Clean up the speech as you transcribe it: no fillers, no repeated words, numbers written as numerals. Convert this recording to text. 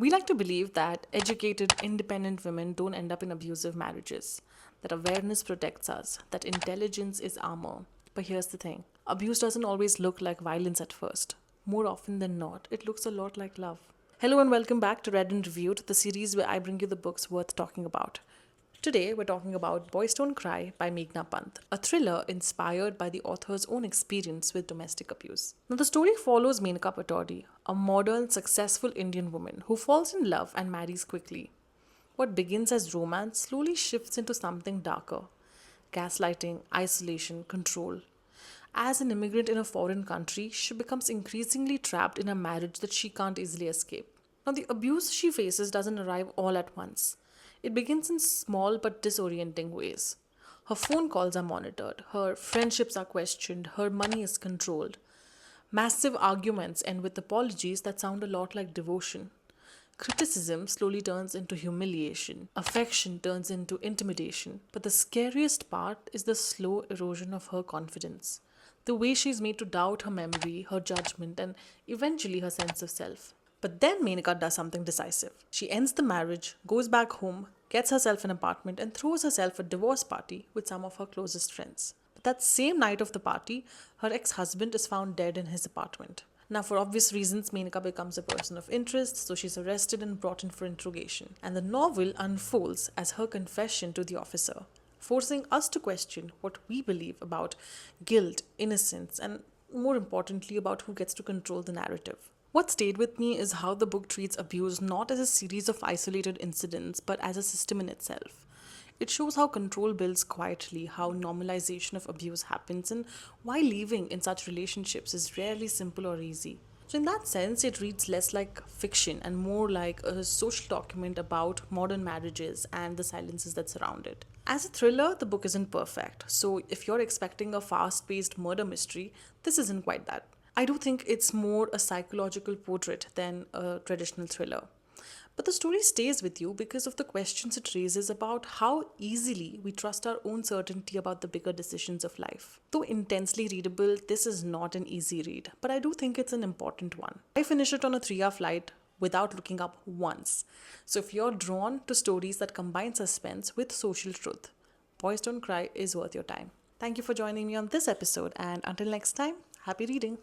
We like to believe that educated, independent women don't end up in abusive marriages, that awareness protects us, that intelligence is armor. But here's the thing, abuse doesn't always look like violence at first. More often than not, it looks a lot like love. Hello and welcome back to Read and Reviewed, the series where I bring you the books worth talking about. Today, we're talking about Boys Don't Cry by Meghna Pant, a thriller inspired by the author's own experience with domestic abuse. Now, the story follows Menaka Patodi, a modern, successful Indian woman who falls in love and marries quickly. What begins as romance slowly shifts into something darker: gaslighting, isolation, control. As an immigrant in a foreign country, she becomes increasingly trapped in a marriage that she can't easily escape. Now, the abuse she faces doesn't arrive all at once. It begins in small but disorienting ways. Her phone calls are monitored, her friendships are questioned, her money is controlled. Massive arguments end with apologies that sound a lot like devotion. Criticism slowly turns into humiliation. Affection turns into intimidation. But the scariest part is the slow erosion of her confidence. The way she's made to doubt her memory, her judgment, and eventually her sense of self. But then Menaka does something decisive. She ends the marriage, goes back home, gets herself an apartment, and throws herself a divorce party with some of her closest friends. But that same night of the party, her ex husband is found dead in his apartment. Now, for obvious reasons, Menaka becomes a person of interest, so she's arrested and brought in for interrogation. And the novel unfolds as her confession to the officer, forcing us to question what we believe about guilt, innocence, and more importantly, about who gets to control the narrative. What stayed with me is how the book treats abuse not as a series of isolated incidents, but as a system in itself. It shows how control builds quietly, how normalization of abuse happens, and why living in such relationships is rarely simple or easy. So, in that sense, it reads less like fiction and more like a social document about modern marriages and the silences that surround it. As a thriller, the book isn't perfect. So, if you're expecting a fast paced murder mystery, this isn't quite that. I do think it's more a psychological portrait than a traditional thriller. But the story stays with you because of the questions it raises about how easily we trust our own certainty about the bigger decisions of life. Though intensely readable, this is not an easy read, but I do think it's an important one. I finished it on a 3 hour flight without looking up once. So if you're drawn to stories that combine suspense with social truth, Boys Don't Cry is worth your time. Thank you for joining me on this episode, and until next time, happy reading.